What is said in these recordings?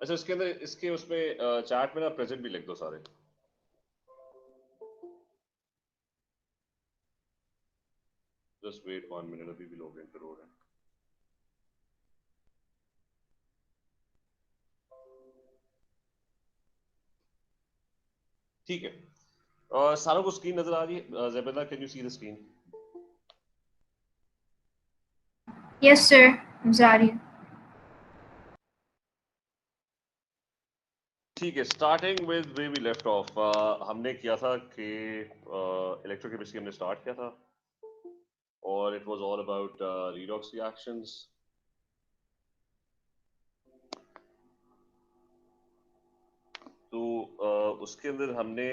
अच्छा इसके अंदर इसके उसमें चैट में ना प्रेजेंट भी लिख दो सारे। जस्ट वेट 1 मिनट, अभी भी लोग एंटर हो रहे हैं। ठीक है, सारों को स्क्रीन नजर आ रही है? Zebeda, can you see the screen? Yes, sir. I'm sorry. ठीक है, starting with where we left off, हमने किया था कि इलेक्ट्रोकेमिस्ट्री हमने स्टार्ट किया था और it was all about redox reactions. तो उसके अंदर हमने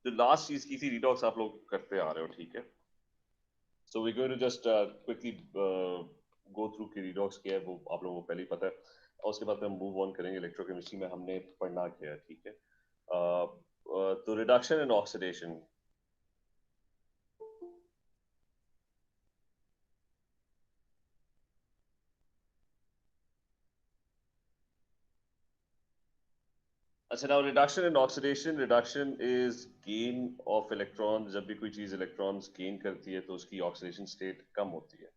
जो लास्ट चीज की थी रिडॉक्स, आप लोग करते आ रहे हो, ठीक है। So we going to just quickly go through कि रिडॉक्स क्या है, वो आप लोगों को पहले ही पता है, और उसके बाद हम मूव ऑन करेंगे इलेक्ट्रोकेमिस्ट्री में हमने पढ़ना क्या है, ठीक है। तो रिडक्शन एंड ऑक्सीडेशन, अच्छा now reduction and oxidation, reduction is gain of electron. जब भी कोई चीज इलेक्ट्रॉन्स गेन करती है तो उसकी ऑक्सीडेशन स्टेट कम होती है,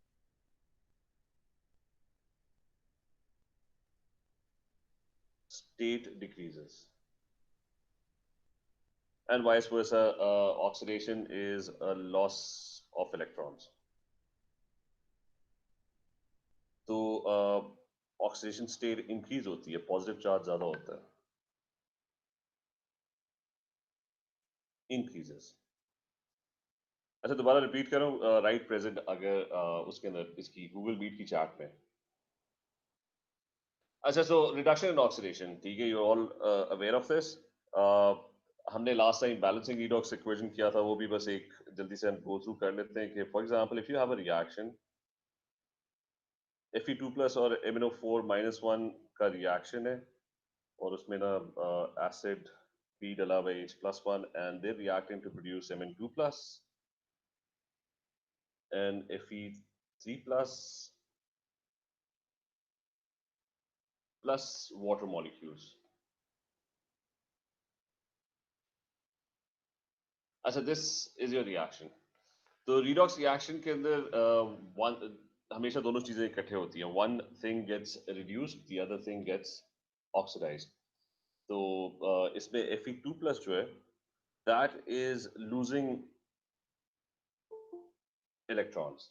state decreases, and vice versa. Oxidation is a loss of electrons. तो ऑक्सीडेशन स्टेट इंक्रीज होती है, पॉजिटिव चार्ज ज्यादा होता है, इंक्रीजेस। अच्छा दोबारा रिपीट कर रहा हूँ, राइट प्रेजेंट अगर उसके अंदर इसकी गूगल मीट की चैट में। अच्छा सो रिडक्शन एंड ऑक्सीडेशन, ठीक है, you all aware of this. हमने last time balancing redox equation किया था, वो भी बस एक जल्दी से हम गो थ्रू कर लेते हैं कि for example if you have a reaction Fe2 plus और MnO4 माइनस वन का रिएक्शन है, और उसमें ना एसिड P डला हुआ H plus one, and they reacting to produce Mn2 plus and Fe3 plus water molecules. अच्छा दिस इज योर रिएक्शन। तो रिडॉक्स रिएक्शन के अंदर वन हमेशा दोनों चीजें इकट्ठे होती हैं, one thing gets reduced, the other thing gets oxidised. तो इसमें Fe2 प्लस जो है दैट इज लूजिंग इलेक्ट्रॉन्स,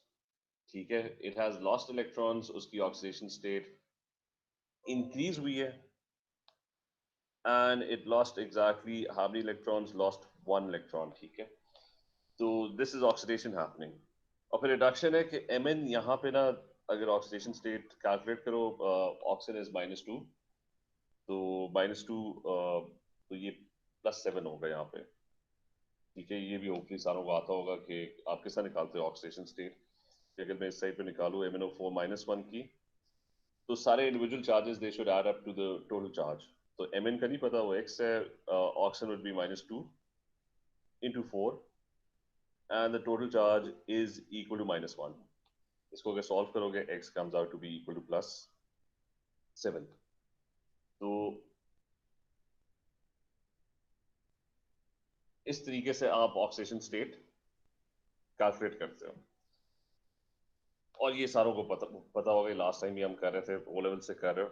ठीक है, इट हैज लॉस्ट इलेक्ट्रॉन्स, उसकी ऑक्सीडेशन स्टेट इंक्रीज हुई है, and it lost exactly how many electrons, lost one electron, ठीक है। तो दिस इज ऑक्सीडेशन हैपनिंग। और फिर रिडक्शन है कि Mn यहाँ पे ना, अगर ऑक्सीडेशन स्टेट कैलकुलेट करो, ऑक्सीजन इज -2, तो -2, तो ये +7 होगा यहाँ पे, ठीक है। ये भी होपफुली सारों को आता होगा कि आप किस तरह निकालते हो ऑक्सीडेशन स्टेट। अगर मैं इस साइड पे निकालूं MnO4 -1 की, तो सारे individual charges they should add up to the total charge. तो Mn का नहीं पता, वो x है, oxygen would be -2 into 4 and the total charge is equal to -1. इसको अगर सॉल्व करोगे x comes out to be equal to +7। तो इस तरीके से आप ऑक्सीडेशन स्टेट कैलकुलेट करते हो, और ये सारों को पता होगा, लास्ट टाइम भी हम कर रहे थे, ओ लेवल से कर रहे हो।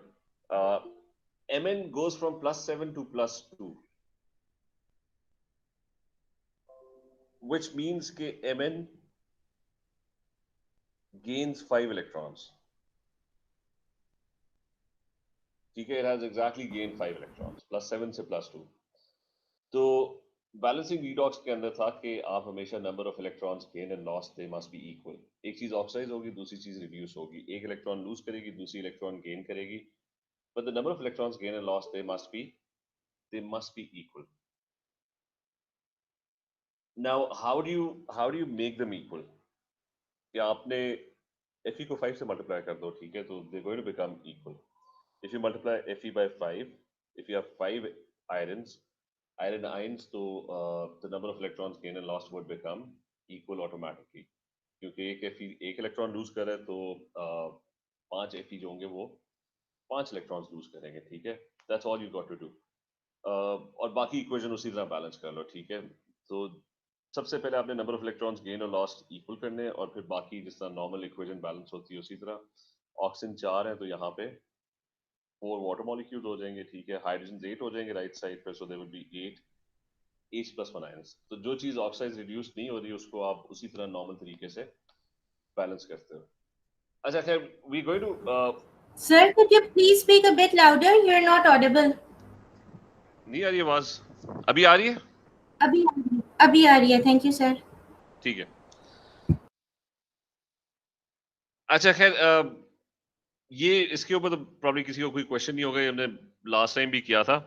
Mn goes from +7 to +2, which means कि Mn gains 5 electrons, ठीक है, it has exactly gained 5 electrons, +7 से +2। तो बैलेंसिंग रिडॉक्स के अंदर था कि आप हमेशा number of electrons gain and loss they must be equal. एक चीज ऑक्साइड होगी, दूसरी चीज रिड्यूस होगी, एक इलेक्ट्रॉन लूज करेगी, दूसरी इलेक्ट्रॉन गेन करेगी, but the number of electrons gain and loss they must be equal. Now how do you make them equal? कि आपने Fe को 5 से मल्टीप्लाई कर दो, ठीक है, तो they going to become equal. If you multiply Fe by 5, if you have 5 irons iron ions, तो the number of electrons gained and lost would become equal automatically, क्योंकि एक इलेक्ट्रॉन लूज करे तो 5 Fe जो होंगे वो 5 इलेक्ट्रॉन्स लूज करेंगे, ठीक है, that's all you got to do. और बाकी इक्वेशन उसी तरह बैलेंस कर लो, ठीक है। तो सबसे पहले आपने नंबर ऑफ इलेक्ट्रॉन्स गेन और लॉस्ट इक्वल करने हैं, और फिर बाकी जिस तरह नॉर्मल इक्वेशन बैलेंस होती है उसी तरह। ऑक्सीजन 4 है तो यहाँ पे 4 वाटर मॉलिक्यूल्स हो जाएंगे, ठीक है, हाइड्रोजन 8 हो जाएंगे राइट साइड पे, so there will be 8 H plus 1 ions. तो जो चीज ऑक्साइड रिड्यूस नहीं हो रही उसको आप उसी तरह नॉर्मल तरीके से बैलेंस करते हो। अच्छा खैर, we going to Sir, could you please speak a bit louder? You're not audible. नहीं आ रही आवाज? अभी आ रही है? अभी आ रही है, थैंक यू सर। ठीक है। अच्छा खैर, ये इसके ऊपर तो प्रॉब्लम किसी को कोई क्वेश्चन नहीं होगा, ये हमने लास्ट टाइम भी किया था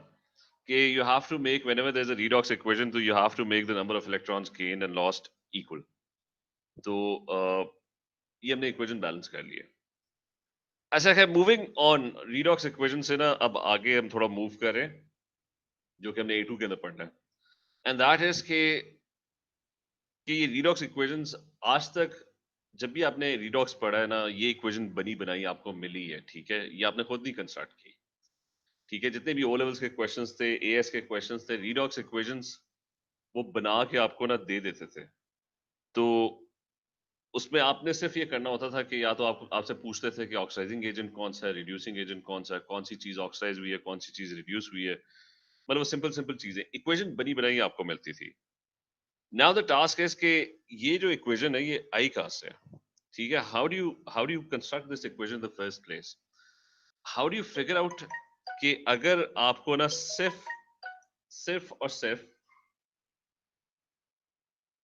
कि you have to make whenever there is a redox equation, तो you have to make the number of electrons gained and lost equal. तो ये हमने इक्वेशन बैलेंस कर लिया। अच्छा खैर, मूविंग ऑन, redox इक्वेशन से ना अब आगे हम थोड़ा मूव करें जो कि हमने A2 के अंदर पढ़ना है, एंड दैट इज कि ये redox इक्वेशंस आज तक जब भी आपने redox पढ़ा है ना, ये इक्वेशन बनी बनाई आपको मिली है, ठीक है, ये आपने खुद नहीं कंस्ट्रक्ट की, ठीक है। जितने भी ओ लेवल्स के क्वेश्चंस थे, एएस के क्वेश्चंस थे, redox इक्वेशंस वो बना के आपको ना दे देते थे। तो उसमें आपने सिर्फ ये करना होता था कि या तो आपको आपसे पूछते थे कि ऑक्साइजिंग एजेंट कौन सा है, रिड्यूसिंग एजेंट कौन सा है, कौन सी चीज ऑक्साइज हुई है, कौन सी चीज रिड्यूस हुई है, मतलब वो सिंपल सिंपल चीजें, इक्वेशन बनी बनाई आपको मिलती थी। नाउ द टास्क इज कि ये जो इक्वेशन है ये आई कहां से है, ठीक है। How do you construct this equation in the first place? How do you figure out कि अगर आपको ना सिर्फ सिर्फ और सिर्फ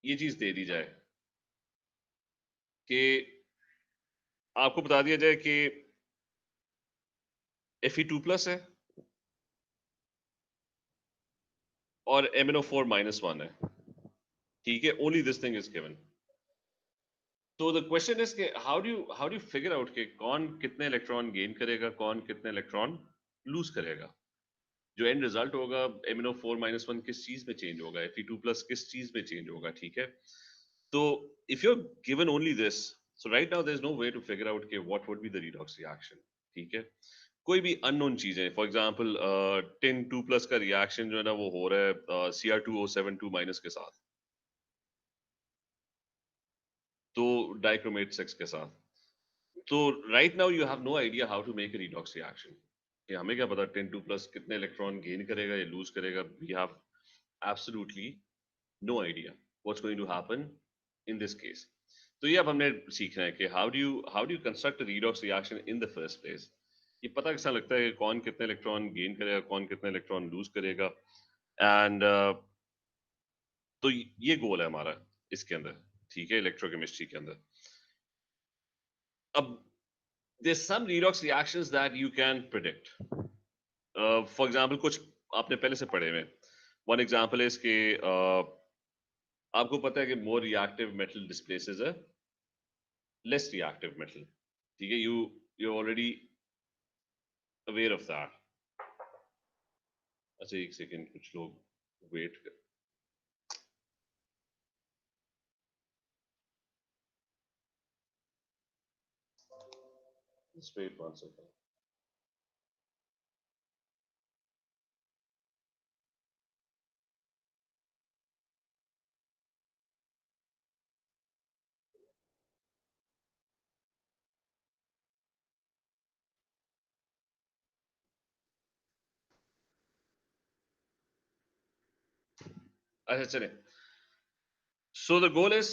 ये चीज दे दी जाए कि आपको बता दिया जाए कि Fe2+ है और MnO4-1 है, ठीक है, only this thing is given. तो द क्वेश्चन इज कि how do you figure out कि कौन कितने इलेक्ट्रॉन गेन करेगा, कौन कितने इलेक्ट्रॉन लूज करेगा। जो एंड रिजल्ट होगा MnO4-1 किस चीज में चेंज होगा, Fe2+ किस चीज में चेंज होगा, ठीक है। तो if you are given only this, so right now there is no way to figure out कि what would be the redox reaction, ठीक है। कोई भी अननोन चीजें, फॉर एग्जांपल टिन 2+ का रिएक्शन जो है ना वो हो रहा है Cr2O7 2- के साथ, तो डाइक्रोमेट 6 के साथ। तो right now you have no idea how to make a redox reaction, कि हमें क्या पता 10 2+ कितने इलेक्ट्रॉन गेन करेगा या लूज करेगा। We have absolutely no idea what's going to happen in this case. तो ये अब हमने सीखना है कि how do you construct redox reaction in the first place. ये पता कैसा लगता है कि कौन कितने इलेक्ट्रॉन गेन करेगा, कौन कितने इलेक्ट्रॉन लूज करेगा, एंड तो ये गोल है हमारा इसके अंदर, ठीक है, इलेक्ट्रोकेमिस्ट्री के अंदर। अब there's some redox reactions that you can predict. For example, कुछ आपने पहले से पढ़े हुए। One example is कि आपको पता है कि more reactive metal displaces a less reactive metal, ठीक है, you're already aware of that. अच्छा एक सेकेंड, कुछ लोग वेट कर, just wait 1 second. अच्छा चले, so the goal is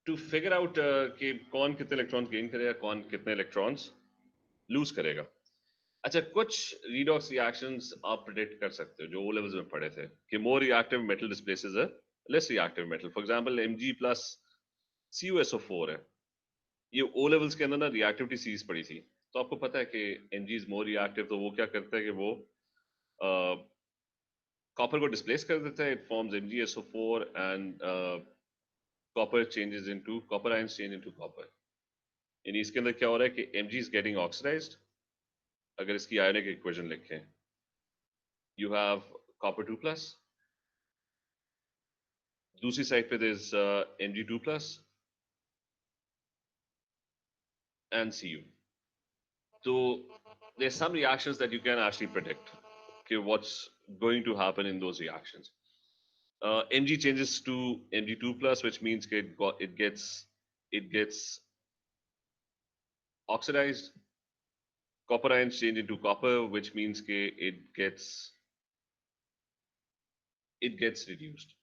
to figure out कि कौन कितने इलेक्ट्रॉन्स गेन करेगा, कौन कितने इलेक्ट्रॉन्स लूज करेगा। अच्छा, कुछ redox reactions आप प्रेडिक्ट कर सकते हो जो ओ लेवल्स में पढ़े थे कि more reactive metal displaces a less reactive metal. For example, Mg plus CuSO4 है, ये ओ लेवल्स के अंदर ना रिएक्टिविटी सीरीज पड़ी थी। तो आपको पता है कि Mg इज मोर रिएक्टिव, तो वो क्या करता है कि वो कॉपर को डिस्प्लेस कर देता है, it forms MgSO4 and copper changes into copper ions change into copper. यानी इसके अंदर क्या हो रहा है कि Mg इज गेटिंग ऑक्सीडाइज्ड। अगर इसकी आयोनिक इक्वेशन लिखें, you have copper 2+, दूसरी साइड पे there's Mg2+ and Cu। तो there's some reactions that you can actually predict. Okay, what's going to happen in those reactions? Mg changes to Mg2 plus, which means it gets oxidized. Copper ions change into copper, which means it gets reduced.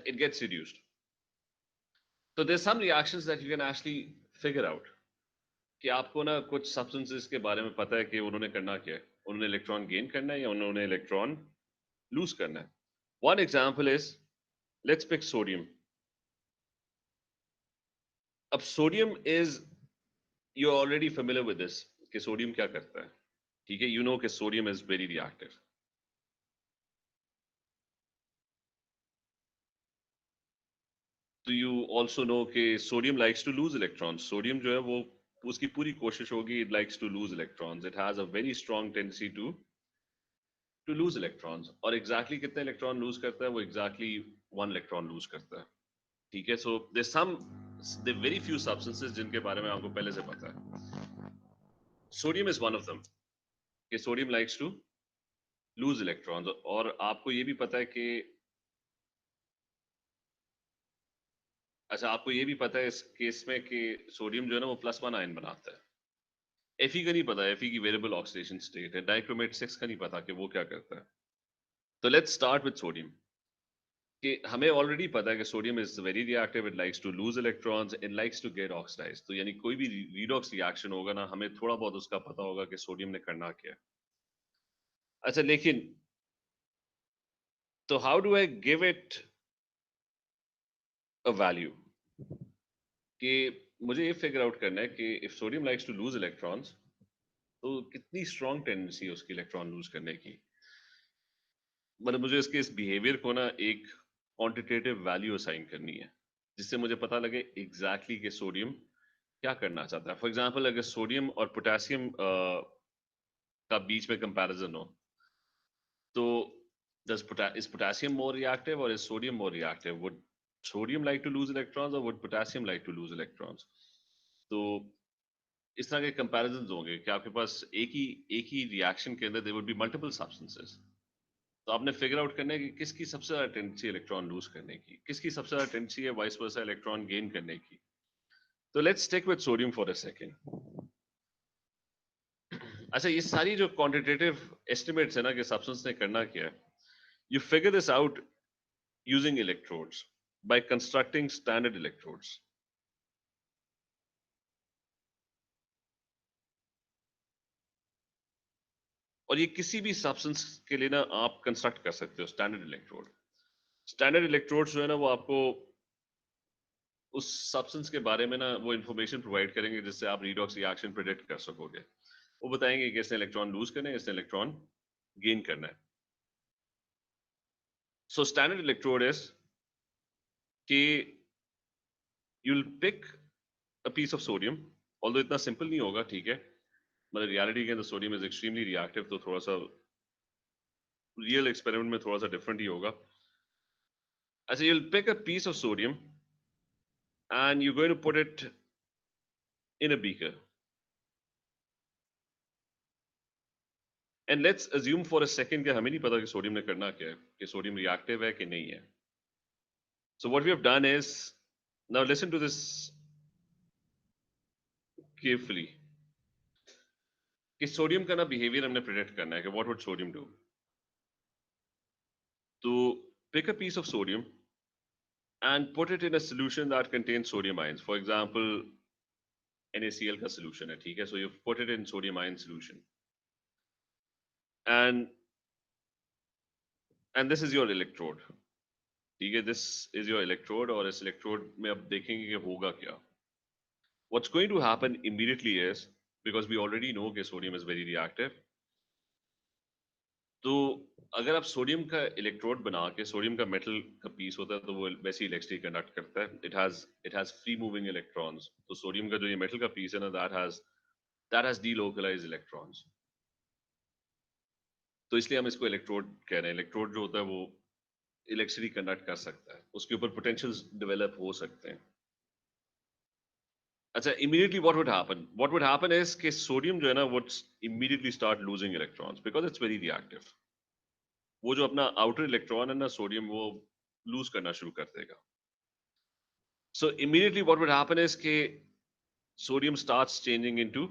It gets reduced. So there's some reactions that you can actually figure out. कि आपको ना कुछ substances के बारे में पता है कि उन्होंने करना क्या है. उन्होंने इलेक्ट्रॉन गेन करना है या उन्होंने इलेक्ट्रॉन लूज करना है. One example is, let's pick sodium. अब sodium is, you're already familiar with this, कि sodium क्या करता है. ठीक है, you know कि sodium is very reactive. So you also know कि sodium likes to lose electrons. Sodium जो है वो उसकी पूरी कोशिश होगी, it likes to lose electrons. It has a very strong tendency to lose electrons. और exactly कितने electron lose करता है, वो exactly 1 electron lose करता है. ठीक है, so there are very few substances जिनके बारे में आपको पहले से पता है. Sodium is one of them. कि sodium likes to lose electrons. और आपको ये भी पता है कि अच्छा, आपको ये भी पता है इस केस में कि सोडियम जो है ना वो +1 आयन बनाता है. Fe का नहीं पता, Fe की वेरिएबल ऑक्सीडेशन स्टेट है. डाइक्रोमेट 6 का नहीं पता कि वो क्या करता है. तो लेट्स स्टार्ट विद सोडियम. कि हमें ऑलरेडी पता है कि sodium is very reactive, it likes to lose electrons, it likes to get oxidised. तो यानी कोई भी रीडॉक्स रिएक्शन होगा ना, हमें थोड़ा बहुत उसका पता होगा कि सोडियम ने करना क्या है. अच्छा, लेकिन तो how do I give it a value? कि मुझे ये फिगर आउट करना है कि if sodium likes to lose electrons, तो कितनी स्ट्रॉन्ग टेंडेंसी है उसकी इलेक्ट्रॉन लूज करने की. मतलब मुझे इसके इस बिहेवियर को ना एक क्वांटिटेटिव वैल्यू असाइन करनी है, जिससे मुझे पता लगे एग्जैक्टली कि सोडियम क्या करना चाहता है. फॉर एग्जांपल, अगर सोडियम और पोटेशियम का बीच में कंपैरिजन हो, तो is potassium more reactive or is sodium more reactive? Would sodium like to lose electrons or would potassium like to lose electrons? तो इस तरह के कंपैरिजन होंगे कि आपके पास एक ही रिएक्शन के अंदर there would be multiple substances. तो आपने फिगर आउट करना है कि किसकी सबसे ज्यादा टेंडेंसी इलेक्ट्रॉन लूज करने की, किसकी सबसे ज्यादा टेंडेंसी है वाइस वर्सा इलेक्ट्रॉन गेन करने की. तो let's stick with sodium for a second. अच्छा, ये सारी जो क्वांटिटेटिव एस्टिमेट्स है ना कि सब्सटेंस ने करना क्या है, you figure this out using electrodes by constructing standard electrodes. और ये किसी भी सब्सटेंस के लिए ना आप कंस्ट्रक्ट कर सकते हो स्टैंडर्ड इलेक्ट्रोड. स्टैंडर्ड इलेक्ट्रोड्स जो है ना वो आपको उस सब्सटेंस के बारे में ना वो इंफॉर्मेशन प्रोवाइड करेंगे जिससे आप रीडॉक्स रिएक्शन प्रेडिक्ट कर सकोगे. वो बताएंगे कि इसने इलेक्ट्रॉन लूज करना है, इसने इलेक्ट्रॉन गेन करना है. सो स्टैंडर्ड इलेक्ट्रोड इज कि you'll pick a piece of sodium, although इतना सिंपल नहीं होगा, ठीक है. मतलब रियलिटी के अंदर सोडियम इज एक्सट्रीमली रिएक्टिव, तो थोड़ा सा रियल एक्सपेरिमेंट में थोड़ा सा डिफरेंट ही होगा. अच्छा, you'll pick a piece of sodium and you're going to put it in a beaker. And let's assume for a second कि हमें नहीं पता कि सोडियम ने करना क्या है, कि सोडियम रिएक्टिव है कि नहीं है. So what we have done is, now listen to this carefully. कि सोडियम का ना बिहेवियर हमने प्रेडिक्ट करना है कि what would sodium do. To pick a piece of sodium and put it in a solution that contains sodium ions. For example, NaCl का solution है, ठीक है. So you put it in sodium ion solution. And this is your electrode. ठीक है, this is your electrode और इस electrode में अब देखेंगे कि होगा क्या. What's going to happen immediately is, because we already know कि sodium is very reactive, तो अगर आप सोडियम का इलेक्ट्रोड बना के, सोडियम का मेटल का पीस होता है तो वो वैसे ही इलेक्ट्रिसिटी कंडक्ट करता है. It has free moving electrons. तो सोडियम का जो ये मेटल का पीस है ना, दैट हैज डीलोकलाइज्ड इलेक्ट्रॉन्स. तो इसलिए हम इसको इलेक्ट्रोड कह रहे हैं. इलेक्ट्रोड जो होता है वो इलेक्ट्रिसिटी कंडक्ट कर सकता है, उसके ऊपर पोटेंशियल्स डेवलप हो सकते हैं। अच्छा, immediately what would happen is कि सोडियम जो है ना would immediately start losing electrons because it's very reactive. वो जो अपना आउटर इलेक्ट्रॉन है ना सोडियम, वो लूज करना शुरू कर देगा. So immediately what would happen is कि sodium starts changing into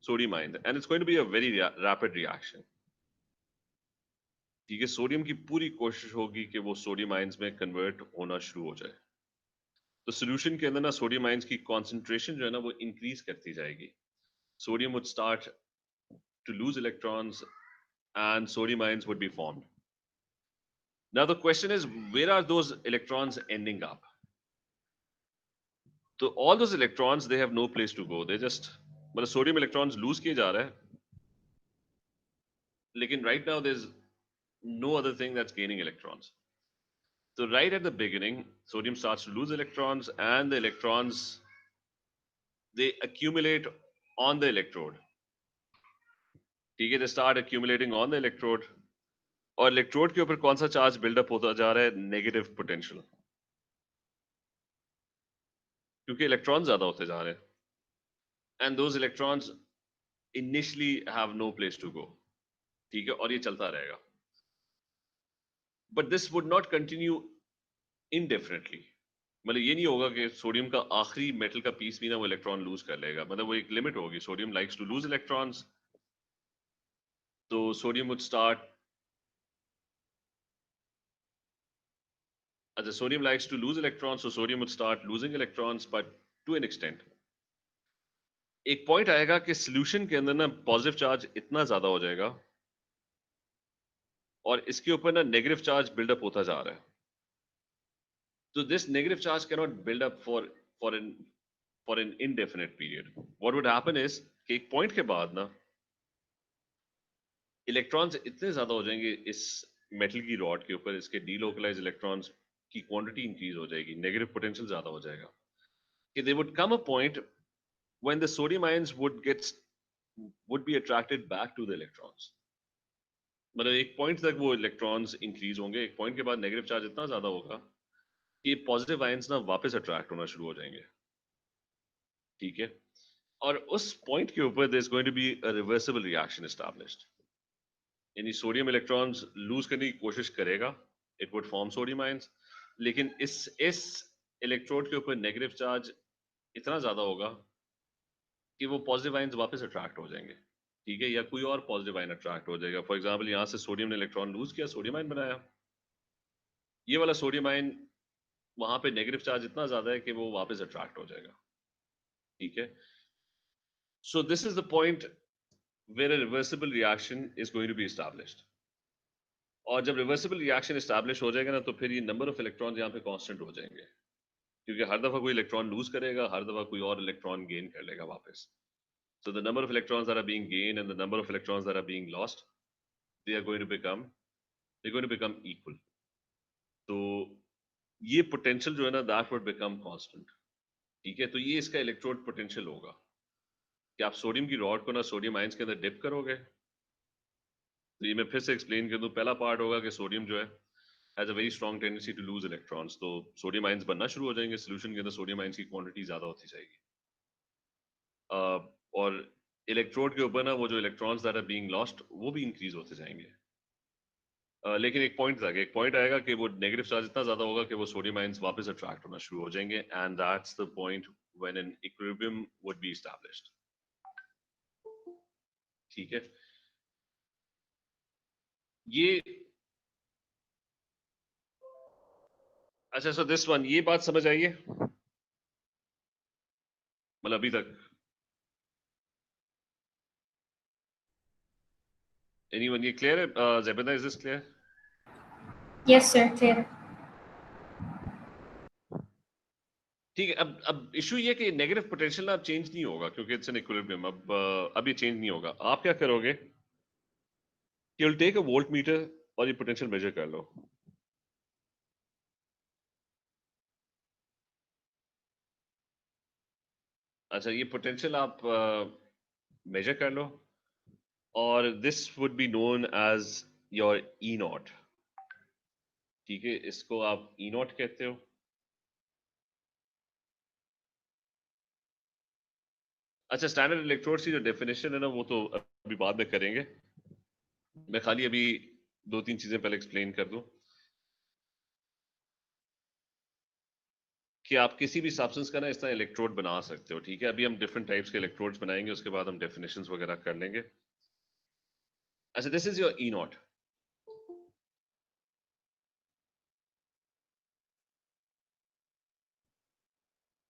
sodium ions and it's going to be a very rapid reaction. ठीक है, सोडियम की पूरी कोशिश होगी कि वो सोडियम आयंस में कन्वर्ट होना शुरू हो जाए. तो सोल्यूशन के अंदर ना सोडियम आयंस की कंसंट्रेशन जो है ना वो इंक्रीज करती जाएगी. Sodium would start to lose electrons and sodium ions would be formed. Now the question is, where are those electrons ending up? So all those electrons, they have no place to go. They just, मतलब sodium electrons lose किए जा रहा है, लेकिन right now there's no other thing that's gaining electrons. So right at the beginning, sodium starts to lose electrons and the electrons, they accumulate on the electrode. ठीक है, they start accumulating on the electrode. और electrode के ऊपर कौन सा charge buildup होता जा रहा है? नेगेटिव पोटेंशियल, क्योंकि इलेक्ट्रॉन ज्यादा होते जा रहे हैं. And those electrons initially have no place to go. ठीक है, और ये चलता रहेगा. But this would not continue indefinitely. मतलब ये नहीं होगा कि सोडियम का आखिरी मेटल का पीस भी ना वो इलेक्ट्रॉन लूज कर लेगा. मतलब वो एक लिमिट होगी. Sodium likes to lose electrons, तो सोडियम वुड स्टार्ट, अच्छा, sodium likes to lose electrons, so sodium would start losing electrons, but to an extent. एक पॉइंट आएगा कि सॉल्यूशन के अंदर ना पॉजिटिव चार्ज इतना ज्यादा हो जाएगा और इसके ऊपर ना नेगेटिव चार्ज बिल्डअप होता जा रहा है. तो this negative charge can not build up for an indefinite period. What would happen is कि एक पॉइंट के बाद ना इलेक्ट्रॉन्स इतने ज्यादा हो जाएंगे इस मेटल की रॉड के ऊपर, इसके डीलोकलाइज इलेक्ट्रॉन्स की क्वांटिटी इंक्रीज हो जाएगी, नेगेटिव पोटेंशियल ज्यादा हो जाएगा, कि they would come a point when the sodium ions would be attracted back to the electrons. मतलब एक पॉइंट तक वो इलेक्ट्रॉन्स इंक्रीज होंगे, एक पॉइंट के बाद नेगेटिव चार्ज इतना ज्यादा होगा कि पॉजिटिव आयंस ना वापस अट्रैक्ट होना शुरू हो जाएंगे. ठीक है, और उस पॉइंट के ऊपर there is going to be a reversible reaction established. यानी सोडियम इलेक्ट्रॉन्स लूज करने की कोशिश करेगा, it would form sodium ions, लेकिन इस इलेक्ट्रोड के ऊपर नेगेटिव चार्ज इतना ज्यादा होगा कि वो पॉजिटिव आयंस वापस अट्रैक्ट हो जाएंगे. ठीक है, या कोई और पॉजिटिव आयन अट्रैक्ट हो जाएगा. फॉर एग्जांपल यहाँ से सोडियम ने इलेक्ट्रॉन लूज किया, सोडियम आयन बनाया. ये वाला सोडियम आयन वहां पे नेगेटिव चार्ज इतना ज्यादा है कि वो वापस अट्रैक्ट हो जाएगा. ठीक है, so this is the point where a reversible reaction is going to be established. और जब रिवर्सिबल रिएक्शन एस्टैब्लिश हो जाएगा ना, तो फिर ये नंबर ऑफ इलेक्ट्रॉन्स यहाँ पे कांस्टेंट हो जाएंगे, क्योंकि हर दफा कोई इलेक्ट्रॉन लूज करेगा, हर दफा कोई और इलेक्ट्रॉन गेन कर लेगा वापस. So the number of electrons that are being gained and the number of electrons that are being lost, they're going to become equal. तो ये potential जो है ना, that would become constant. ठीक है, तो ये इसका इलेक्ट्रोड पोटेंशियल होगा कि आप सोडियम की रॉड को ना सोडियम आयंस के अंदर डिप करोगे. तो ये मैं फिर से एक्सप्लेन कर दूं. पहला पार्ट होगा कि सोडियम जो है has a very strong tendency to lose electrons. तो सोडियम आयंस बनना शुरू हो जाएंगे, सोल्यूशन के अंदर सोडियम आयंस की क्वांटिटी ज्यादा होती जाएगी. और इलेक्ट्रोड के ऊपर ना वो जो electrons that are being lost वो भी इंक्रीज होते जाएंगे. लेकिन एक पॉइंट आएगा कि वो नेगेटिव चार्ज इतना ज्यादा होगा कि वो सोडियम आयंस वापस अट्रैक्ट होना शुरू हो जाएंगे, and that's the point when an equilibrium would be established. ठीक है, ये अच्छा, सो दिस वन, ये बात समझ आई है मतलब अभी तक? एनीवन, ये क्लियर है? Zebeda, is this clear? Yes, sir. Clear. ठीक है, अब इशू ये कि नेगेटिव पोटेंशियल ना अब चेंज नहीं होगा क्योंकि इट्स एन इक्विलिब्रियम. अब ये चेंज नहीं होगा. आप क्या करोगे कि you'll take a voltmeter और ये पोटेंशियल मेजर कर लो. अच्छा, ये पोटेंशियल आप मेजर कर लो और this would be known as your E naught. ठीक है, इसको आप ई नॉट कहते हो। अच्छा, स्टैंडर्ड इलेक्ट्रोड्स की जो डेफिनेशन है ना, वो तो अभी बाद में करेंगे। मैं खाली अभी दो तीन चीजें पहले एक्सप्लेन कर दूं कि आप किसी भी सब्सटेंस का ना इस तरह इलेक्ट्रोड बना सकते हो। ठीक है, अभी हम डिफरेंट टाइप्स के इलेक्ट्रोड्स बनाएंगे, उसके बाद हम डेफिनेशंस वगैरह कर लेंगे। अच्छा, this is your E naught.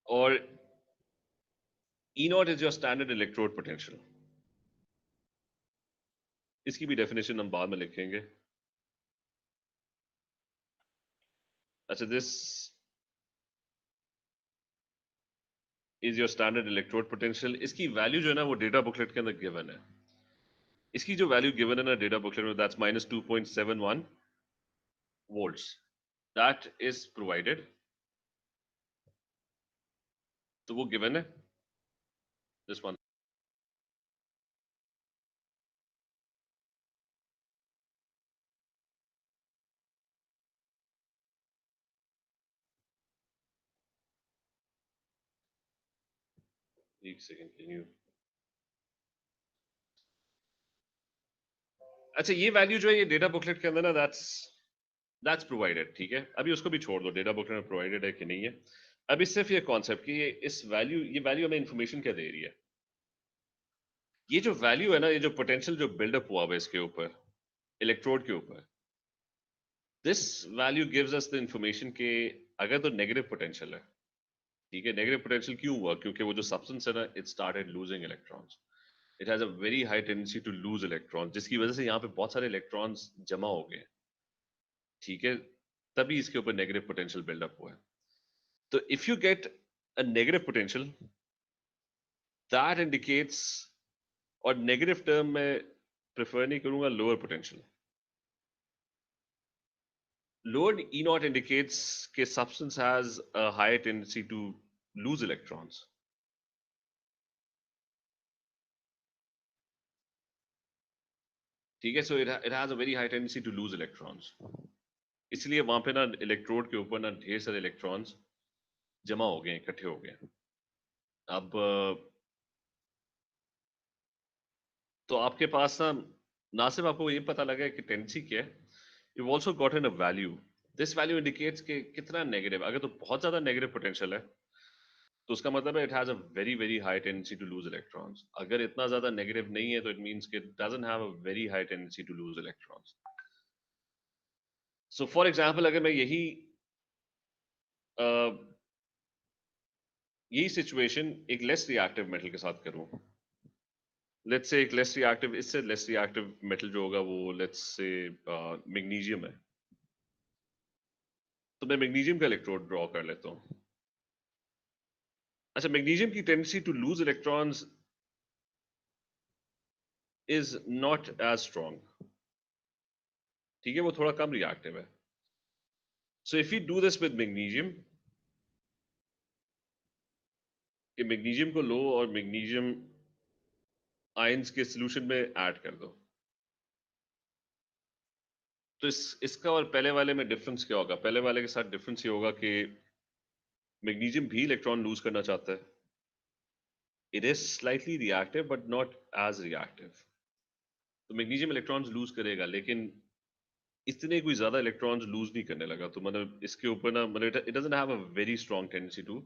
और E naught is your standard electrode potential. इसकी भी डेफिनेशन हम बाद में लिखेंगे। अच्छा, this is your standard electrode potential. इसकी वैल्यू जो है ना वो डेटा बुकलेट के अंदर गिवन है। इसकी जो वैल्यू गिवन है ना डेटा बुकलेट में, that's -2.71 volts. That is provided. तो वो गिवन है, this one. एक सेकेंड, can you? अच्छा, ये वैल्यू जो है ये डेटा बुकलेट के अंदर ना दैट्स प्रोवाइडेड। ठीक है, अभी उसको भी छोड़ दो, डेटा बुकलेट में प्रोवाइडेड है कि नहीं है। अभी सिर्फ ये कॉन्सेप्ट कि ये वैल्यू हमें इंफॉर्मेशन क्या दे रही है। ये जो वैल्यू है ना, ये जो पोटेंशियल जो बिल्डअप हुआ है इसके ऊपर, इलेक्ट्रोड के ऊपर, this value gives us the information के अगर तो नेगेटिव पोटेंशियल है। ठीक है, नेगेटिव पोटेंशियल क्यों हुआ? क्योंकि वो जो सब्सटेंस है ना, it started losing electrons. It has a very high tendency to lose electrons, जिसकी वजह से यहाँ पे बहुत सारे इलेक्ट्रॉन्स जमा हो गए। ठीक है, तभी इसके ऊपर नेगेटिव पोटेंशियल बिल्डअप हुआ है। तो if you get a negative potential, that indicates, और नेगेटिव टर्म में प्रेफर नहीं करूंगा, lower potential. Lower E naught indicates के substance has a high tendency to lose electrons. ठीक है, so it has a very high tendency to lose electrons. इसलिए वहां पे ना इलेक्ट्रोड के ऊपर ना ढेर सारे इलेक्ट्रॉन्स जमा हो गए, इकट्ठे हो गए। अब तो आपके पास ना सिर्फ आपको ये पता लगा कि टेंडेंसी क्या है, you also gotten a value. This value indicates कि कितना नेगेटिव, अगर तो बहुत ज्यादा नेगेटिव पोटेंशियल है तो उसका मतलब है it has a very very high tendency to lose electrons. अगर इतना ज्यादा नेगेटिव नहीं है तो इट मींस कि it doesn't have a very high tendency to lose electrons. So for example, अगर मैं यही सिचुएशन एक लेस रिएक्टिव मेटल के साथ करूं, लेट्स से एक लेस रिएक्टिव, इससे लेस रिएक्टिव मेटल जो होगा वो लेट्स से मैग्नीशियम है। तो मैं मैग्नीशियम का इलेक्ट्रोड ड्रॉ कर लेता हूं। अच्छा, मैग्नीशियम की tendency to lose electrons is not as strong. ठीक है, वो थोड़ा कम रिएक्टिव है। So if you do this with magnesium, कि मैग्नीशियम को लो और मैग्नीशियम आयंस के सॉल्यूशन में ऐड कर दो, तो इसका और पहले वाले में डिफरेंस क्या होगा? पहले वाले के साथ डिफरेंस ये होगा कि मैग्नीशियम भी इलेक्ट्रॉन लूज करना चाहता है। It is slightly reactive but not as reactive. तो मैग्नीशियम इलेक्ट्रॉन्स लूज करेगा, लेकिन इतने कोई ज्यादा इलेक्ट्रॉन्स लूज नहीं करने लगा। तो मतलब इसके ऊपर ना, मतलब it doesn't have a very strong tendency to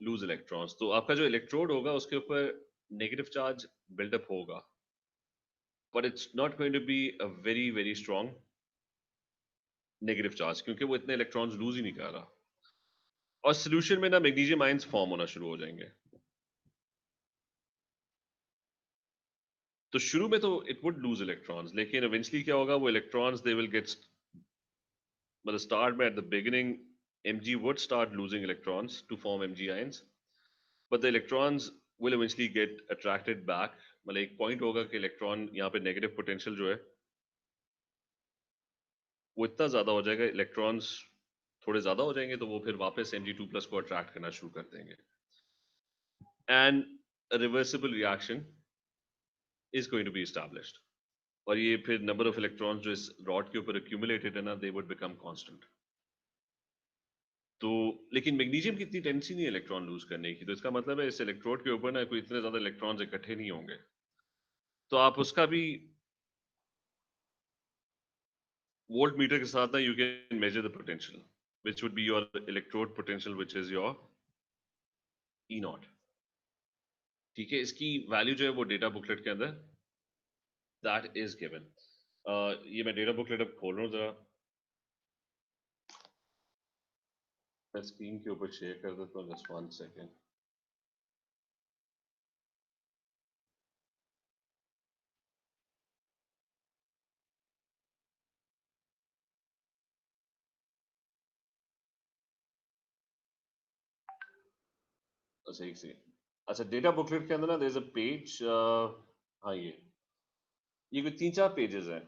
lose electrons. तो आपका जो इलेक्ट्रोड होगा उसके ऊपर नेगेटिव चार्ज बिल्डअप होगा, but it's not going to be a very very strong negative charge, क्योंकि वो इतने इलेक्ट्रॉन्स लूज ही नहीं कर रहा। और सोल्यूशन में ना मैग्नीशियम आयंस फॉर्म होना शुरू हो जाएंगे। तो शुरू में तो इट वुड लूज इलेक्ट्रॉन्स, लेकिन इवेंचुअली क्या होगा, वो इलेक्ट्रॉन्स दे विल गेट, मतलब स्टार्ट में at the beginning Mg would start losing electrons to form Mg ions, but the electrons will eventually get attracted back। मतलब एक पॉइंट होगा कि इलेक्ट्रॉन यहाँ पे नेगेटिव पोटेंशियल जो है वो इतना ज्यादा हो जाएगा, इलेक्ट्रॉन्स थोड़े ज्यादा हो जाएंगे, तो वो फिर वापस Mg2+ को अट्रैक्ट करना शुरू कर देंगे, and a reversible reaction is going to be established। और ये फिर नंबर ऑफ इलेक्ट्रॉन्स जो इस रॉड के ऊपर एक्यूमुलेटेड है ना, दे वुड बिकम कांस्टेंट। तो लेकिन मैग्नीशियम की इतनी टेंडेंसी नहीं है इलेक्ट्रॉन लूज करने की, तो इसका मतलब है इस इलेक्ट्रोड के ऊपर ना कोई इतने ज्यादा इलेक्ट्रॉन्स इकट्ठे नहीं होंगे, तो आप उसका भी वोल्ट मीटर के साथ ना you can measure the potential which would be your electrode potential which is your E naught. ठीक है, इसकी वैल्यू जो है वो डेटा बुकलेट के अंदर दैट इज गिवन। ये मैं डेटा बुकलेट अब खोल रहा हूँ जरा, मैं स्क्रीन के ऊपर शेयर कर देता हूँ, जस्ट 1 सेकेंड। अच्छा एक सेकेंड। अच्छा, डेटा बुकलेट के अंदर ना देयर इज अ पेज, हाँ ये कोई 3-4 पेजेस हैं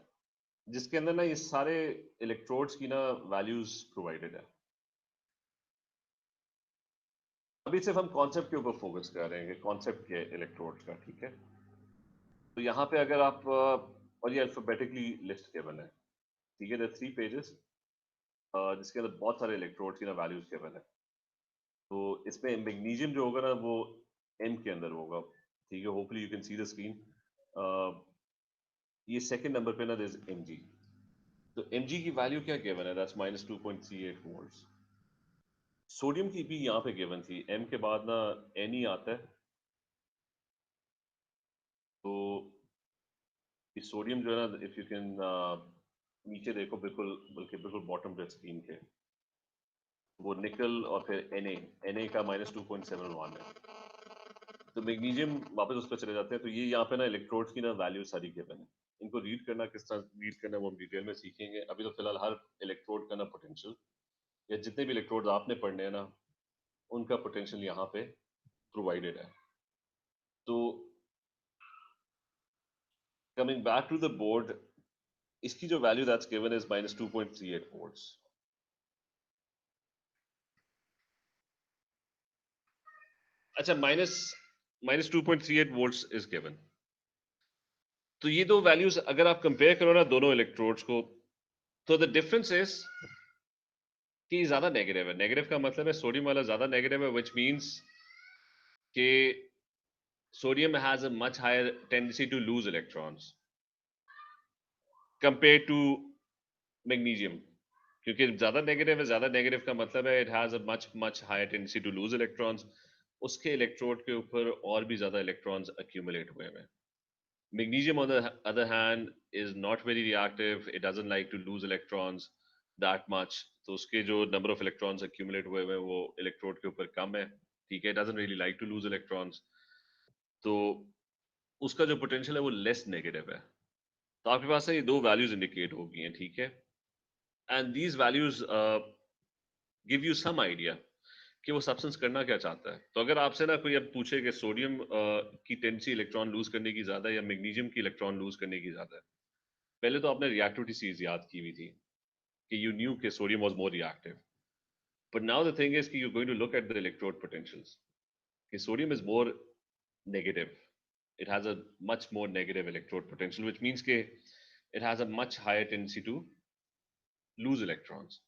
जिसके अंदर ना ये सारे इलेक्ट्रोड्स की ना वैल्यूज प्रोवाइडेड है। अभी सिर्फ हम कॉन्सेप्ट के ऊपर फोकस कर रहे हैं, कॉन्सेप्ट के इलेक्ट्रोड्स का। ठीक है, तो यहाँ पे अगर आप और ये अल्फाबेटिकली लिस्ट गिवन है। ठीक है, देयर 3 पेजेस जिसके अंदर बहुत सारे इलेक्ट्रोड्स की ना वैल्यूज गिवन है। तो इसमें मैग्नीशियम जो होगा ना वो एम के अंदर होगा। ठीक है, hopefully you can see the screen. ये सेकंड नंबर पे ना देयर इज एम जी। तो एम जी की वैल्यू क्या गिवन है, दैट्स -2.38 वोल्ट्स। सोडियम की भी यहाँ पे गिवन थी, एम के बाद ना एन ही आता है। तो ये सोडियम जो है ना, इफ यू कैन नीचे देखो, बिल्कुल बल्कि बिल्कुल बॉटम पे स्क्रीन के, वो निकल और फिर Na का -2.71 है। तो मैग्नीशियम वापस उस पर चले जाते हैं। तो ये यहाँ पे ना इलेक्ट्रोड्स की ना वैल्यू सारी गिवन है। इनको रीड करना, किस तरह रीड करना, वो हम डिटेल में सीखेंगे। अभी तो फिलहाल हर इलेक्ट्रोड का ना पोटेंशियल, या जितने भी इलेक्ट्रोड आपने पढ़ने हैं ना, उनका पोटेंशियल यहाँ पे प्रोवाइडेड है। तो coming back to the board, इसकी जो value that's given is -2.38 volts. अच्छा, -2.38 वोल्ट्स इज गिवन। तो ये दो वैल्यूज अगर आप कंपेयर करो ना दोनों इलेक्ट्रोड्स को, तो द डिफरेंस इज कि ज्यादा नेगेटिव है। नेगेटिव का मतलब है सोडियम वाला ज्यादा नेगेटिव है, व्हिच मींस कि sodium has a much higher tendency to lose electrons compare to magnesium. क्योंकि ज्यादा नेगेटिव है, ज्यादा नेगेटिव का मतलब है it has a much higher tendency to lose electrons. उसके इलेक्ट्रोड के ऊपर और भी ज्यादा इलेक्ट्रॉन्स एक्यूमुलेट हुए हैं। Magnesium, on the other hand, is not very reactive. It doesn't like to lose electrons that much. तो उसके जो number of electrons accumulate हुए हैं वो electrode के ऊपर कम है। ठीक है, it doesn't really like to lose electrons. तो उसका जो potential है वो less negative है। तो आपके पास ये दो values indicate हो गई हैं। ठीक है, and these values give you some idea कि वो सब्सटेंस करना क्या चाहता है। तो अगर आपसे ना कोई अब पूछे कि सोडियम की टेंडेंसी इलेक्ट्रॉन लूज करने की ज्यादा है या मैग्नीशियम की इलेक्ट्रॉन लूज करने की ज्यादा है, पहले तो आपने रिएक्टिविटी सीरीज याद की हुई थी कि यू न्यू कि sodium was more reactive. But now the thing is कि you going to look at the electrode potentials कि sodium is more negative. It has a much more negative electrode potential which means के it has a much higher tendency to lose electrons.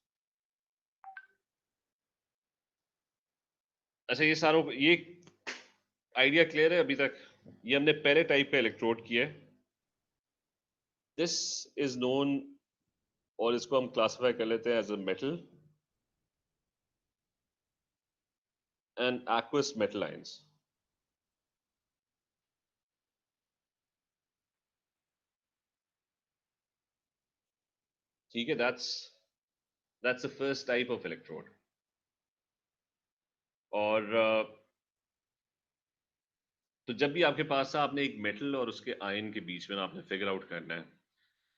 अच्छा, ये सारों ये idea clear है अभी तक? ये हमने पहले टाइप का इलेक्ट्रोड किया है। दिस इज नोन, और इसको हम क्लासिफाई कर लेते हैं as a metal and aqueous metal ions. ठीक है, that's the first type of electrode. और तो जब भी आपके पास आपने एक मेटल और उसके आयन के बीच में आपने फिगर आउट करना है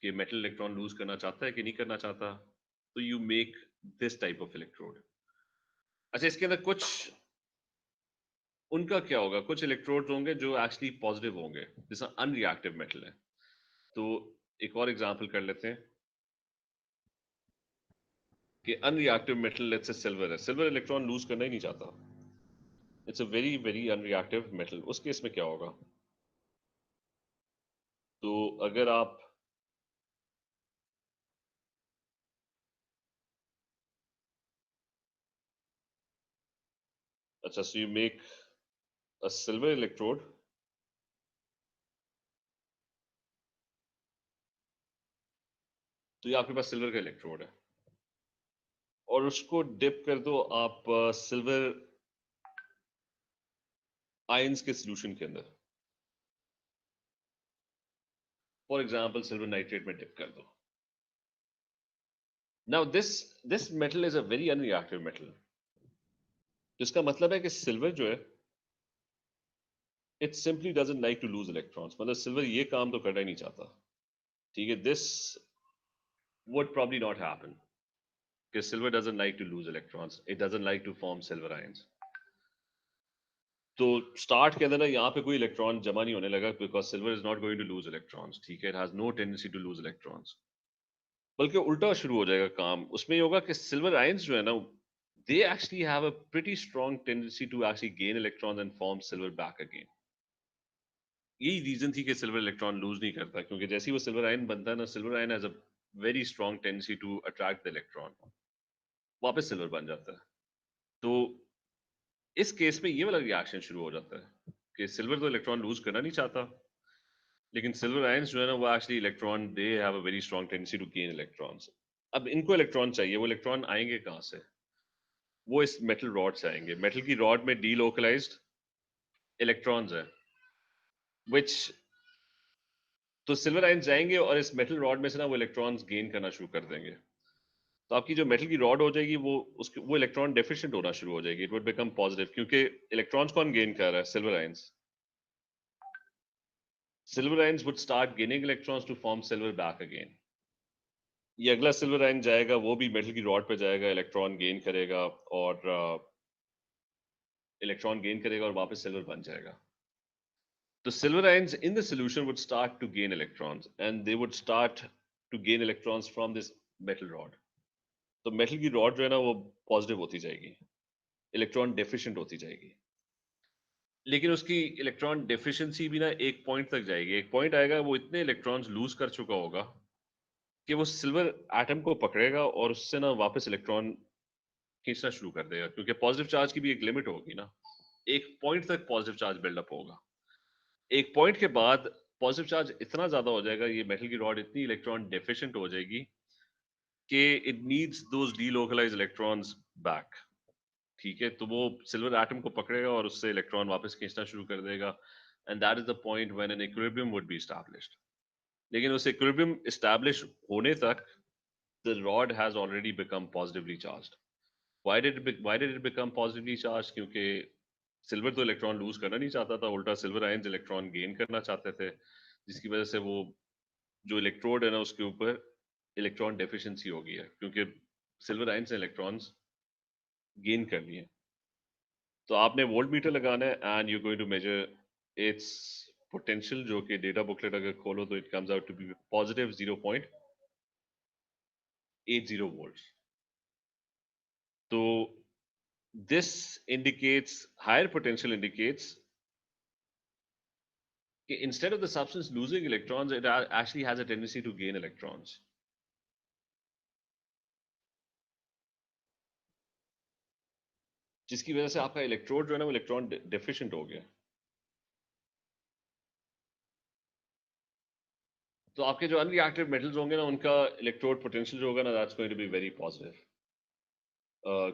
कि मेटल इलेक्ट्रॉन लूज करना चाहता है कि नहीं करना चाहता, तो you make this type of electrode. अच्छा, इसके अंदर कुछ उनका क्या होगा, कुछ इलेक्ट्रोड्स होंगे जो एक्चुअली पॉजिटिव होंगे, जैसा अनरिएक्टिव मेटल है। तो एक और एग्जांपल कर लेते हैं कि unreactive metal, let's say silver है। सिल्वर इलेक्ट्रॉन लूज करना ही नहीं चाहता, it's a very very unreactive metal. उस केस में क्या होगा? तो अगर आप अच्छा, so you make a silver electrode, तो ये आपके पास सिल्वर का इलेक्ट्रोड है और उसको डिप कर दो आप सिल्वर आयंस के सॉल्यूशन के अंदर, फॉर एग्जांपल सिल्वर नाइट्रेट में डिप कर दो. Now this metal is a very unreactive metal, जिसका मतलब है कि सिल्वर जो है it simply doesn't like to lose electrons. मतलब सिल्वर ये काम तो करना ही नहीं चाहता. ठीक है, this would probably not happen because silver doesn't like to lose electrons, it doesn't like to form silver ions. तो स्टार्ट के अंदर ना यहाँ पे कोई इलेक्ट्रॉन जमा नहीं होने लगा because silver is not going to lose electrons. ठीक है, it has no tendency to lose electrons. बल्कि उल्टा शुरू हो जाएगा काम. उसमें ये होगा कि सिल्वर आयंस जो है ना, they actually have a pretty strong tendency to actually gain electrons and form silver back again. यही रीजन थी कि सिल्वर इलेक्ट्रॉन लूज नहीं करता, क्योंकि जैसे ही वो सिल्वर आयन बनता है ना, silver ion has a very strong tendency to attract the electron, वापस सिल्वर बन जाता है. तो इस केस में ये वाला रिएक्शन शुरू हो जाता है कि सिल्वर तो इलेक्ट्रॉन लूज करना नहीं चाहता, लेकिन सिल्वर आयंस जो है ना वो actually electron, they have a very strong tendency to gain electrons. अब इनको इलेक्ट्रॉन चाहिए, वो इलेक्ट्रॉन आएंगे कहाँ से? वो इस मेटल रॉड से आएंगे. मेटल की रॉड में डीलोकलाइज्ड इलेक्ट्रॉन्स है, विच तो सिल्वर आयंस जाएंगे और इस मेटल रॉड में से ना वो इलेक्ट्रॉन्स गेन करना शुरू कर देंगे. तो आपकी जो मेटल की रॉड हो जाएगी वो इलेक्ट्रॉन डेफिशिएंट होना शुरू हो जाएगी. इट वुड बिकम पॉजिटिव, क्योंकि इलेक्ट्रॉन्स कौन गेन कर रहा है? Silver ions. Silver ions would start gaining electrons to form silver back again. ये अगला सिल्वर आयन जाएगा, वो भी मेटल की रॉड पे जाएगा, इलेक्ट्रॉन गेन करेगा और इलेक्ट्रॉन गेन करेगा और वापस सिल्वर बन जाएगा. तो silver ions in the solution would start to gain electrons and they would start to gain electrons from this metal rod. तो मेटल की रॉड जो है ना वो पॉजिटिव होती जाएगी, इलेक्ट्रॉन डेफिशिएंट होती जाएगी. लेकिन उसकी इलेक्ट्रॉन डेफिशिएंसी भी ना एक पॉइंट तक जाएगी. एक पॉइंट आएगा वो इतने इलेक्ट्रॉन्स लूज कर चुका होगा कि वो सिल्वर एटम को पकड़ेगा और उससे ना वापस इलेक्ट्रॉन खींचना शुरू कर देगा, क्योंकि पॉजिटिव चार्ज की भी एक लिमिट होगी ना. एक पॉइंट तक पॉजिटिव चार्ज बिल्डअप होगा. एक पॉइंट के बाद पॉजिटिव चार्ज इतना ज्यादा हो जाएगा, ये मेटल की रॉड इतनी इलेक्ट्रॉन डेफिशिएंट हो जाएगी कि it needs those delocalised electrons back. ठीक है, तो वो सिल्वर एटम को पकड़ेगा और उससे इलेक्ट्रॉन वापस खींचना शुरू कर देगा. And that is the point when an equilibrium would be established. लेकिन उस इक्विलिब्रियम एस्टैब्लिश होने तक the rod has already become positively charged. Why did it become positively charged? क्योंकि सिल्वर तो इलेक्ट्रॉन लूज करना नहीं चाहता था, उल्टा सिल्वर आयंस इलेक्ट्रॉन गेन करना चाहते थे, जिसकी वजह से वो जो इलेक्ट्रोड है ना उसके ऊपर इलेक्ट्रॉन डेफिशिएंसी हो गई है, क्योंकि सिल्वर आयंस ने इलेक्ट्रॉन्स गेन कर लिए. तो आपने वोल्ट मीटर लगाना है and you going to measure its potential, जो कि डेटा बुकलेट अगर खोलो तो it comes out to be positive 0.80 volts. तो this indicates, higher potential indicates that instead of the substance losing electrons, it actually has a tendency to gain electrons. जिसकी वजह से आपका इलेक्ट्रोड जो है ना वो इलेक्ट्रॉन डेफिशिएंट हो गया. तो आपके जो अनरिएक्टिव मेटल्स होंगे ना उनका इलेक्ट्रोड पोटेंशियल जो होगा ना, that's going to be very positive,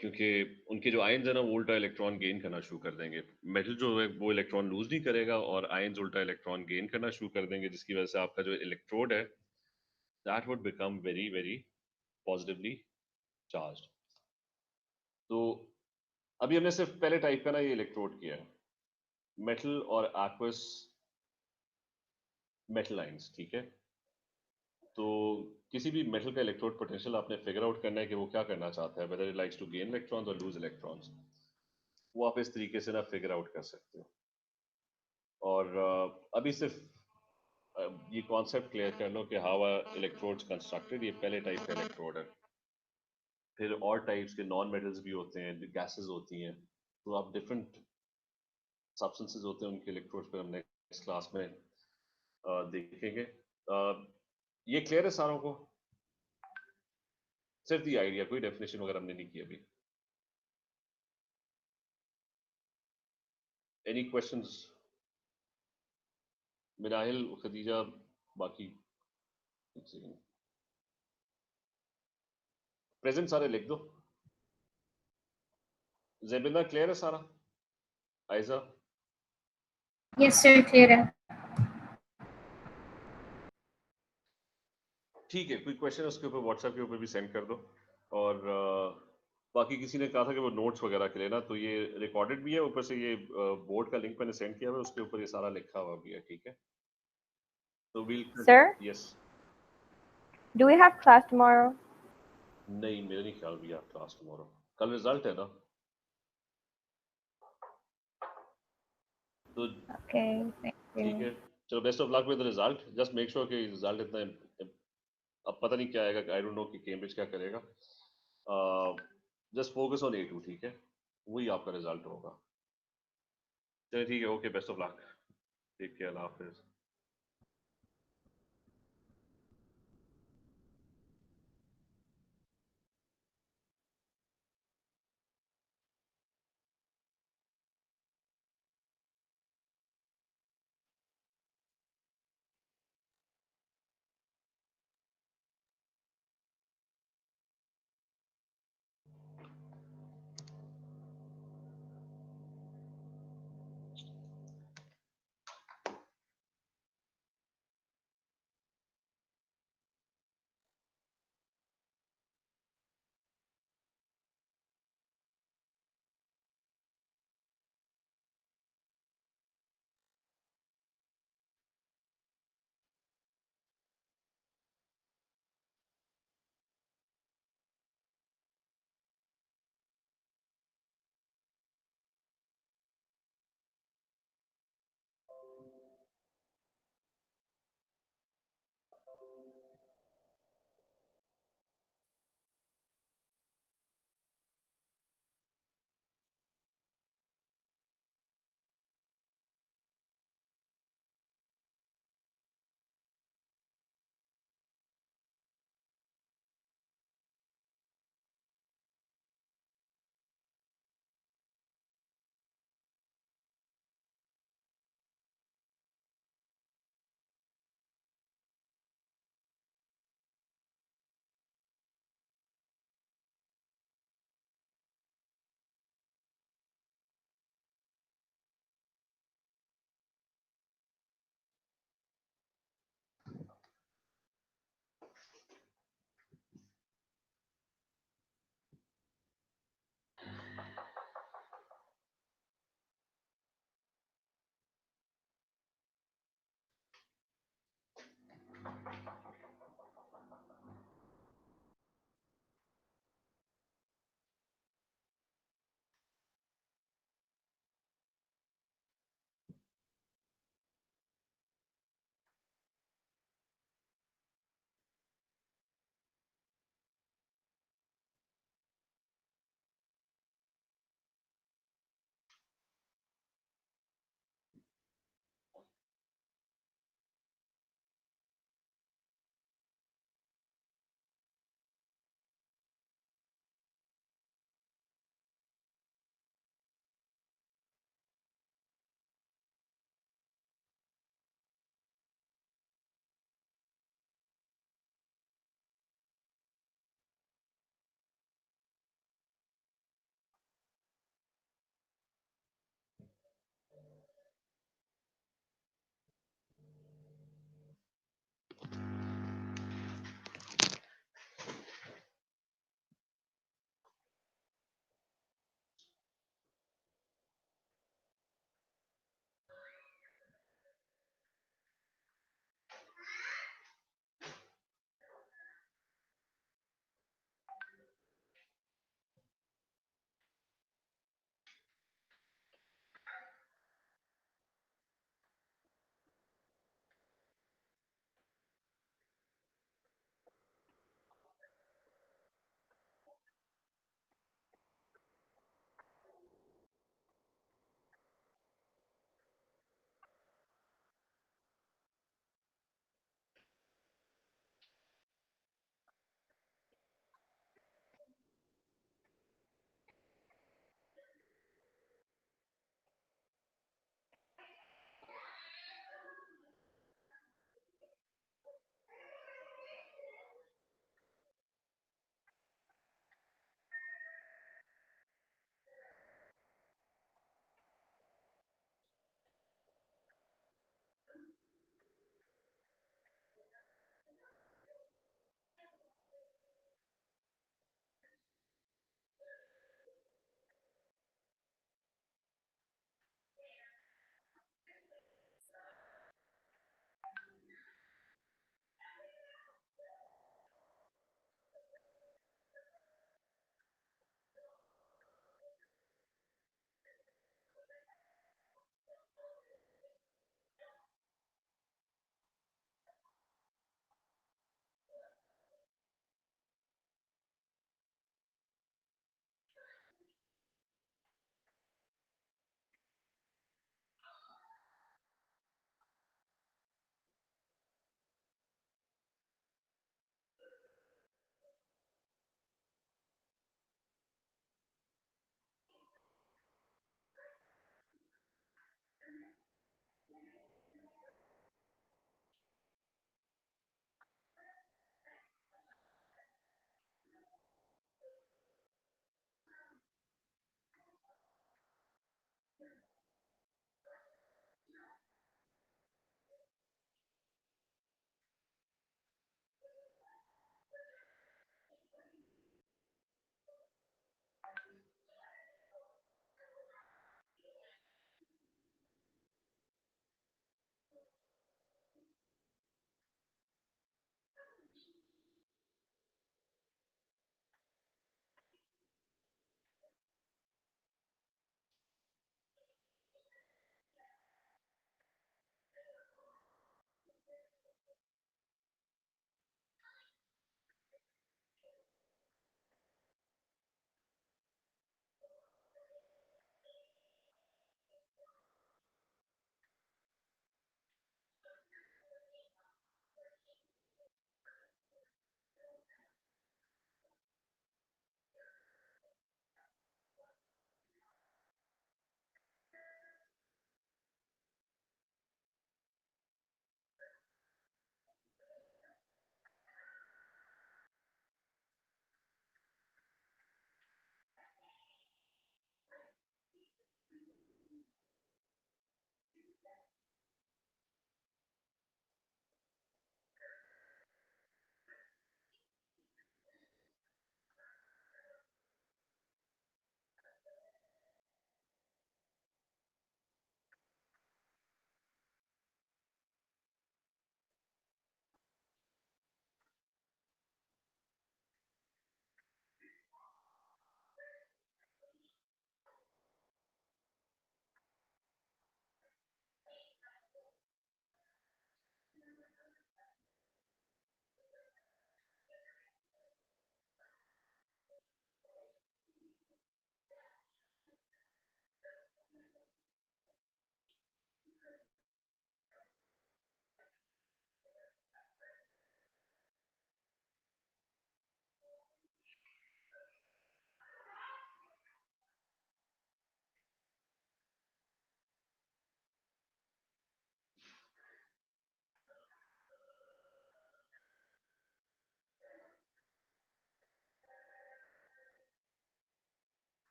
क्योंकि उनके जो आयंस है ना वो उल्टा इलेक्ट्रॉन गेन करना शुरू कर देंगे. मेटल जो है वो इलेक्ट्रॉन लूज नहीं करेगा और आयंस उल्टा इलेक्ट्रॉन गेन करना शुरू कर देंगे, जिसकी वजह से आपका जो इलेक्ट्रोड है that would become very very positively charged. तो अभी हमने सिर्फ पहले टाइप का ना ये इलेक्ट्रोड किया है, मेटल और एक्वस मेटल आयंस. ठीक है, तो किसी भी मेटल का इलेक्ट्रोड पोटेंशियल आपने फिगर आउट करना है कि वो क्या करना चाहता है, whether it likes to gain electrons or lose electrons. वो आप इस तरीके से ना फिगर आउट कर सकते हो. और अभी सिर्फ ये कॉन्सेप्ट क्लियर कर लो कि हाउ आर इलेक्ट्रोड्स कंस्ट्रक्टेड. ये पहले टाइप का इलेक्ट्रोड है. फिर और टाइप्स के नॉन मेटल्स भी होते हैं, गैसेस होती हैं, तो आप डिफरेंट सब्सटेंसेस होते हैं उनके इलेक्ट्रोड्स पर हम नेक्स्ट क्लास में देखेंगे. ये क्लियर है सारों को? सिर्फ दी आइडिया, कोई डेफिनेशन वगैरह हमने नहीं की अभी. Any questions? मिनाहिल, खदीजा, बाकी प्रेजेंट सारे लिख दो। ज़ेबिना क्लियर है सारा? आयजा? Yes, sir. Clear है. ठीक है, कोई क्वेश्चन उसके ऊपर व्हाट्सएप के ऊपर भी सेंड कर दो। और बाकी किसी ने कहा था कि वो नोट्स वगैरह के लिए ना, तो ये रिकॉर्डेड भी है, ऊपर से ये बोर्ड का लिंक मैंने सेंड किया हुआ है, उसके ऊपर ये सारा लिखा हुआ भी है, ठीक है? तो will Sir, yes. do we have class tomorrow? नहीं, मेरे नहीं ख्याल भी आप क्लास टुमारो। कल रिजल्ट है ना? तो Okay, thank ठीक you. है, चलो best of luck with the result. Just make sure कि रिजल्ट इतना, अब पता नहीं क्या आएगा, आई डोंट नो कि कैम्ब्रिज क्या करेगा। जस्ट फोकस ऑन A2, ठीक है? वही आपका रिजल्ट होगा। चलिए ठीक है, okay, best of luck, take care, अल्लाह हाफिज।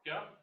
क्या